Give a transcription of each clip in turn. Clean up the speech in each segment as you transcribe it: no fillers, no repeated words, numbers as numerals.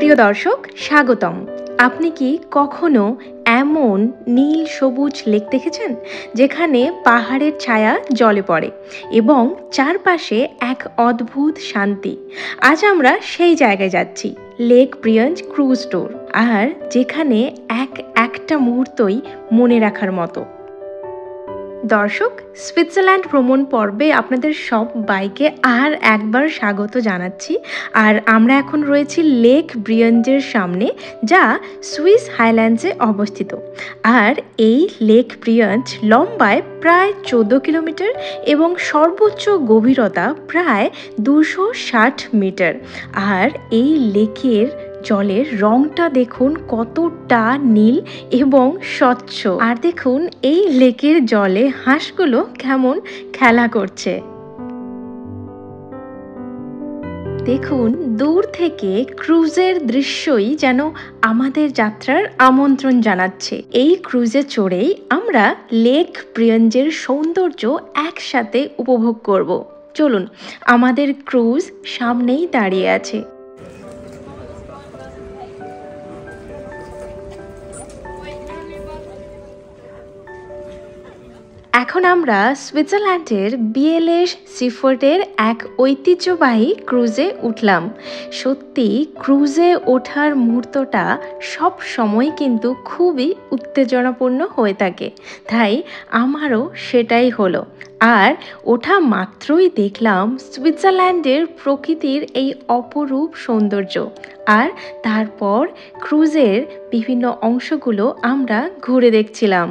প্রিয় দর্শক, স্বাগতম। আপনি কি কখনো এমন নীল সবুজ লেক দেখেছেন যেখানে পাহাড়ের ছায়া জলে পড়ে এবং চারপাশে এক অদ্ভুত শান্তি? আজ আমরা সেই জায়গায় যাচ্ছি, লেক ব্রিয়াঞ্জ ক্রুজ ট্যুর, আর যেখানে একটা মুহূর্তই মনে রাখার মতো। দর্শক, সুইজারল্যান্ড ভ্রমণ পর্বে আপনাদের সবাইকে আর একবার স্বাগত জানাচ্ছি। আর আমরা এখন রয়েছি লেক ব্রিয়াঞ্জের সামনে, যা সুইস হাইল্যান্ডসে অবস্থিত। আর এই লেক ব্রিয়াঞ্জ লম্বায় প্রায় 14 কিলোমিটার এবং সর্বোচ্চ গভীরতা প্রায় 260 মিটার। আর এই লেকের জলের রংটা দেখুন কতটা নীল এবং স্বচ্ছ। আর দেখুন এই লেকের জলে হাঁসগুলো কেমন খেলা করছে। দেখুন, দূর থেকে ক্রুজের দৃশ্যই যেন আমাদের যাত্রার আমন্ত্রণ জানাচ্ছে। এই ক্রুজে চড়েই আমরা লেক ব্রিয়াঞ্জের সৌন্দর্য একসাথে উপভোগ করব। চলুন, আমাদের ক্রুজ সামনেই দাঁড়িয়ে আছে। এখন আমরা সুইজারল্যান্ডের বিএলএস সিফোর্টের এক ঐতিহ্যবাহী ক্রুজে উঠলাম। সত্যি ক্রুজে ওঠার মুহূর্তটা সব সময় কিন্তু খুবই উত্তেজনাপূর্ণ হয়ে থাকে, তাই আমারও সেটাই হলো। আর ওঠা মাত্রই দেখলাম সুইজারল্যান্ডের প্রকৃতির এই অপরূপ সৌন্দর্য। আর তারপর ক্রুজের বিভিন্ন অংশগুলো আমরা ঘুরে দেখছিলাম।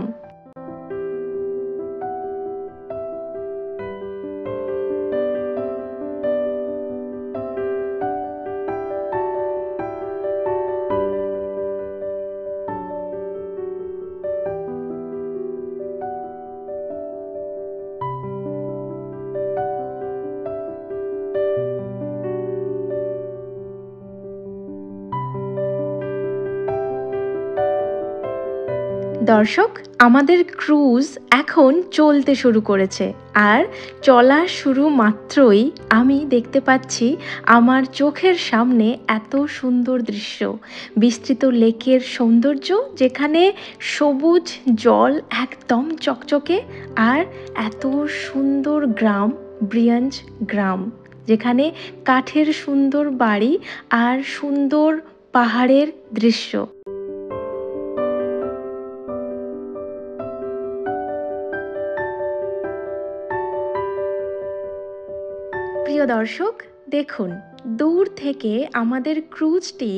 দর্শক, আমাদের ক্রুজ এখন চলতে শুরু করেছে। আর চলা শুরু মাত্রই আমি দেখতে পাচ্ছি আমার চোখের সামনে এত সুন্দর দৃশ্য, বিস্তৃত লেকের সৌন্দর্য, যেখানে সবুজ জল একদম চকচকে, আর এত সুন্দর গ্রাম, ব্রিয়াঞ্জ গ্রাম, যেখানে কাঠের সুন্দর বাড়ি আর সুন্দর পাহাড়ের দৃশ্য। প্রিয় দর্শক, দেখুন, দূর থেকে আমাদের ক্রুজটি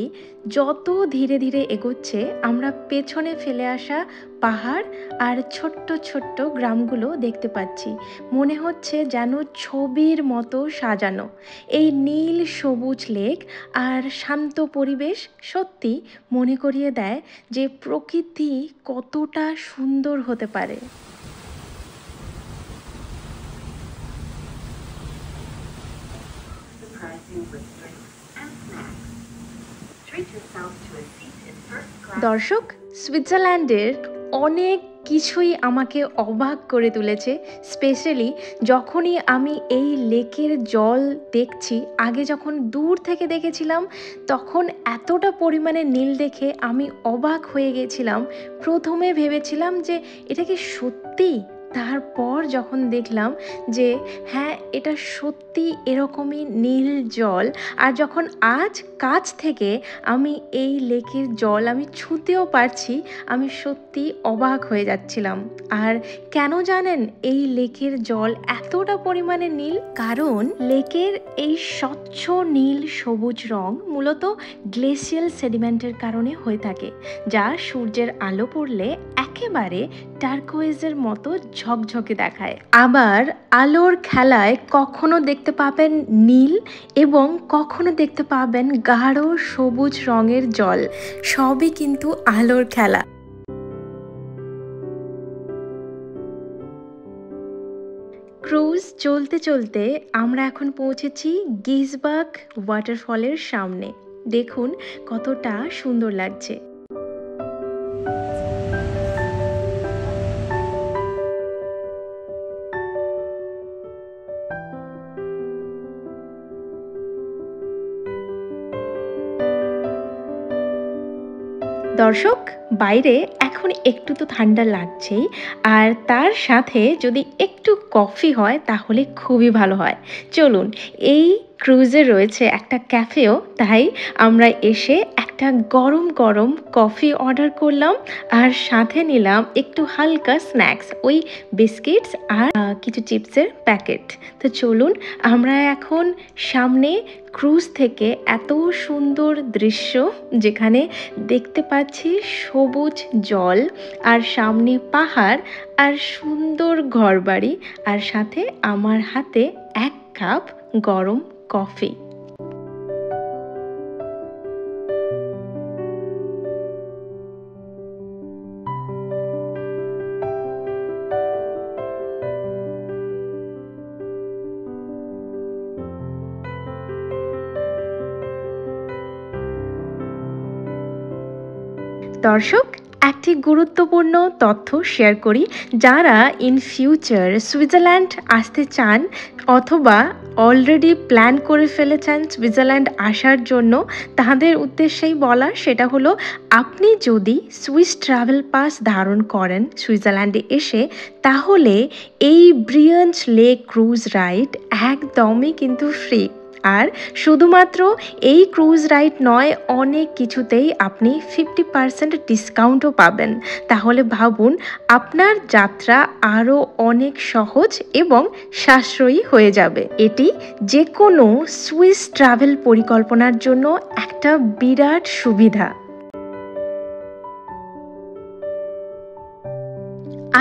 যত ধীরে ধীরে এগোচ্ছে, আমরা পেছনে ফেলে আসা পাহাড় আর ছোট্ট ছোট্ট গ্রামগুলো দেখতে পাচ্ছি। মনে হচ্ছে যেন ছবির মতো সাজানো। এই নীল সবুজ লেক আর শান্ত পরিবেশ সত্যি মনে করিয়ে দেয় যে প্রকৃতি কতটা সুন্দর হতে পারে। দর্শক, সুইজারল্যান্ডের অনেক কিছুই আমাকে অবাক করে তুলেছে, স্পেশালি যখনই আমি এই লেকের জল দেখছি। আগে যখন দূর থেকে দেখেছিলাম তখন এতটা পরিমাণে নীল দেখে আমি অবাক হয়ে গেছিলাম। প্রথমে ভেবেছিলাম যে এটা কি সত্যি, তারপর যখন দেখলাম যে হ্যাঁ, এটা সত্যি এরকমই নীল জল। আর যখন আজ কাছ থেকে আমি এই লেকের জল আমি ছুঁতেও পারছি, আমি সত্যি অবাক হয়ে যাচ্ছিলাম। আর কেন জানেন এই লেকের জল এতটা পরিমাণে নীল? কারণ লেকের এই স্বচ্ছ নীল সবুজ রং মূলত গ্লেসিয়াল সেডিমেন্টের কারণে হয়ে থাকে, যা সূর্যের আলো পড়লে একেবারে টার্কোয়েজের মতো ঝকঝকে দেখায়। আবার আলোর খেলায় কখনো দেখতে পাবেন নীল এবং কখনো দেখতে পাবেন গাঢ় সবুজ রঙের জল। সবই কিন্তু আলোর খেলা। ক্রুজ চলতে চলতে আমরা এখন পৌঁছেছি গিজবাক ওয়াটারফলের সামনে। দেখুন কতটা সুন্দর লাগছে। দর্শক, বাইরে এখন একটু তো ঠান্ডা লাগছেই, আর তার সাথে যদি একটু কফি হয় তাহলে খুবই ভালো হয়। চলুন, এই ক্রুজে রয়েছে একটা ক্যাফেও, তাই আমরা এসে একটা গরম গরম কফি অর্ডার করলাম আর সাথে নিলাম একটু হালকা স্ন্যাক্স, ওই বিস্কিটস আর কিছু চিপসের প্যাকেট। তো চলুন, আমরা এখন সামনে ক্রুজ থেকে এত সুন্দর দৃশ্য, যেখানে দেখতে পাচ্ছি সবুজ জল আর সামনে পাহাড় আর সুন্দর ঘরবাড়ি, আর সাথে আমার হাতে এক কাপ গরম কফি। দর্শক, একটি গুরুত্বপূর্ণ তথ্য শেয়ার করি। যারা ইন ফিউচার সুইজারল্যান্ড আসতে চান অথবা অলরেডি প্ল্যান করে ফেলেছেন সুইজারল্যান্ড আসার জন্য, তাদের উদ্দেশ্যেই বলা, সেটা হলো আপনি যদি সুইস ট্রাভেল পাস ধারণ করেন সুইজারল্যান্ডে এসে, তাহলে এই ব্রিয়াঞ্চ লেক ক্রুজ রাইড একদমই কিন্তু ফ্রি। আর শুধুমাত্র এই ক্রুজ রাইড নয়, অনেক কিছুতেই আপনি 50% ডিসকাউন্টও পাবেন। তাহলে ভাবুন, আপনার যাত্রা আরও অনেক সহজ এবং সাশ্রয়ী হয়ে যাবে। এটি যে কোনো সুইস ট্রাভেল পরিকল্পনার জন্য একটা বিরাট সুবিধা।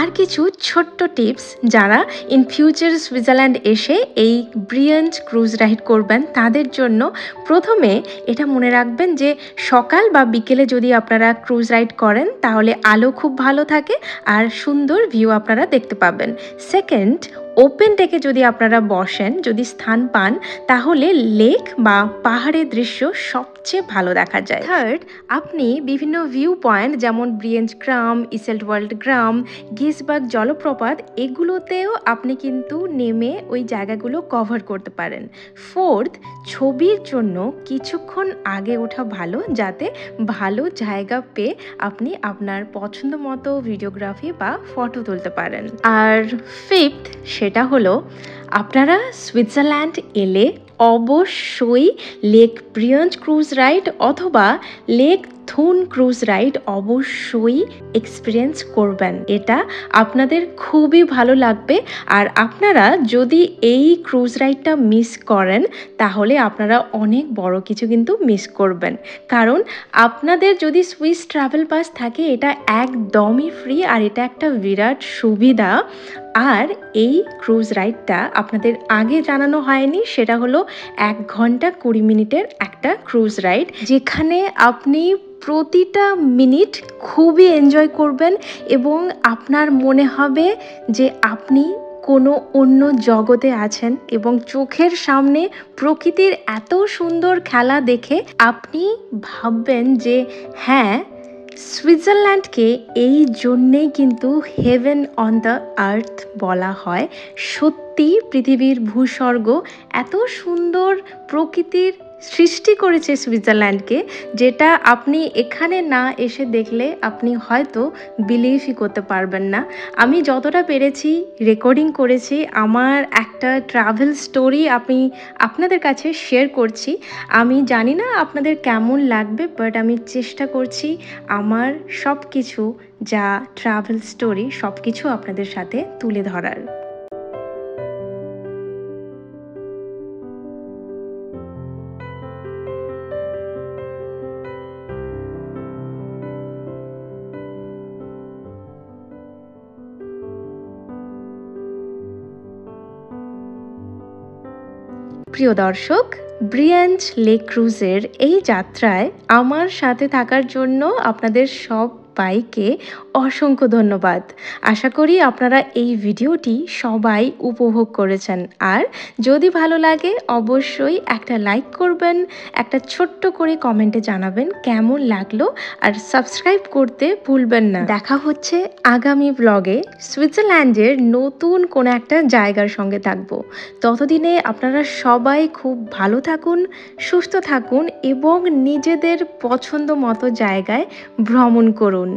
আর কিছু ছোট্ট টিপস, যারা ইন ফিউচার সুইজারল্যান্ড এসে এই ব্রিয়াঞ্চ ক্রুজ রাইড করবেন তাদের জন্য। প্রথমে এটা মনে রাখবেন যে সকাল বা বিকেলে যদি আপনারা ক্রুজ রাইড করেন তাহলে আলো খুব ভালো থাকে আর সুন্দর ভিউ আপনারা দেখতে পাবেন। সেকেন্ড, ওপেন ডেকে যদি আপনারা বসেন, যদি স্থান পান, তাহলে লেক বা পাহাড়ের দৃশ্য সবচেয়ে ভালো দেখা যায়। থার্ড, আপনি বিভিন্ন ভিউ পয়েন্ট যেমন ব্রিয়েঞ্চ গ্রাম, ইসেল্ট ওয়ার্ল্ড গ্রাম, গিসবার্গ জলপ্রপাত, এগুলোতেও আপনি কিন্তু নেমে ওই জায়গাগুলো কভার করতে পারেন। ফোর্থ, ছবির জন্য কিছুক্ষণ আগে ওঠা ভালো, যাতে ভালো জায়গা পেয়ে আপনি আপনার পছন্দ মতো ভিডিওগ্রাফি বা ফটো তুলতে পারেন। আর ফিফথ, সেটা হলো আপনারা সুইজারল্যান্ড এলে অবশ্যই লেক ব্রিয়াঞ্চ ক্রুজ রাইড অথবা লেক থুন ক্রুজ রাইড অবশ্যই এক্সপিরিয়েন্স করবেন। এটা আপনাদের খুবই ভালো লাগবে। আর আপনারা যদি এই ক্রুজ রাইডটা মিস করেন তাহলে আপনারা অনেক বড় কিছু কিন্তু মিস করবেন। কারণ আপনাদের যদি সুইস ট্রাভেল পাস থাকে, এটা একদমই ফ্রি আর এটা একটা বিরাট সুবিধা। আর এই ক্রুজ রাইডটা আপনাদের আগে জানানো হয়নি, সেটা হলো 1 ঘন্টা 20 মিনিটের একটা ক্রুজ রাইড, যেখানে আপনি প্রতিটা মিনিট খুবই এনজয় করবেন এবং আপনার মনে হবে যে আপনি কোনো অন্য জগতে আছেন এবং চোখের সামনে প্রকৃতির এত সুন্দর খেলা দেখে আপনি ভাববেন যে হ্যাঁ, সুইজারল্যান্ডকে এই জন্যেই কিন্তু হেভেন অন দ্য আর্থ বলা হয়। সত্যি পৃথিবীর ভূস্বর্গ, এত সুন্দর প্রকৃতির সৃষ্টি করেছে সুইজারল্যান্ডকে, যেটা আপনি এখানে না এসে দেখলে আপনি হয়তো বিলিভই করতে পারবেন না। আমি যতটা পেরেছি রেকর্ডিং করেছি, আমার একটা ট্রাভেল স্টোরি আমি আপনাদের কাছে শেয়ার করছি। আমি জানি না আপনাদের কেমন লাগবে, বাট আমি চেষ্টা করছি আমার সব কিছু, যা ট্রাভেল স্টোরি, সব কিছু আপনাদের সাথে তুলে ধরার। প্রিয় দর্শক, ব্রিয়াঞ্চ লেক ক্রুজের এই যাত্রায় আমার সাথে থাকার জন্য আপনাদের সব সবাইকে অসংখ্য ধন্যবাদ। আশা করি আপনারা এই ভিডিওটি সবাই উপভোগ করেছেন। আর যদি ভালো লাগে অবশ্যই একটা লাইক করবেন, একটা ছোট্ট করে কমেন্টে জানাবেন কেমন লাগলো, আর সাবস্ক্রাইব করতে ভুলবেন না। দেখা হচ্ছে আগামী ব্লগে সুইজারল্যান্ডের নতুন কোনো একটা জায়গার সঙ্গে থাকবো। ততদিনে আপনারা সবাই খুব ভালো থাকুন, সুস্থ থাকুন এবং নিজেদের পছন্দ মতো জায়গায় ভ্রমণ করুন।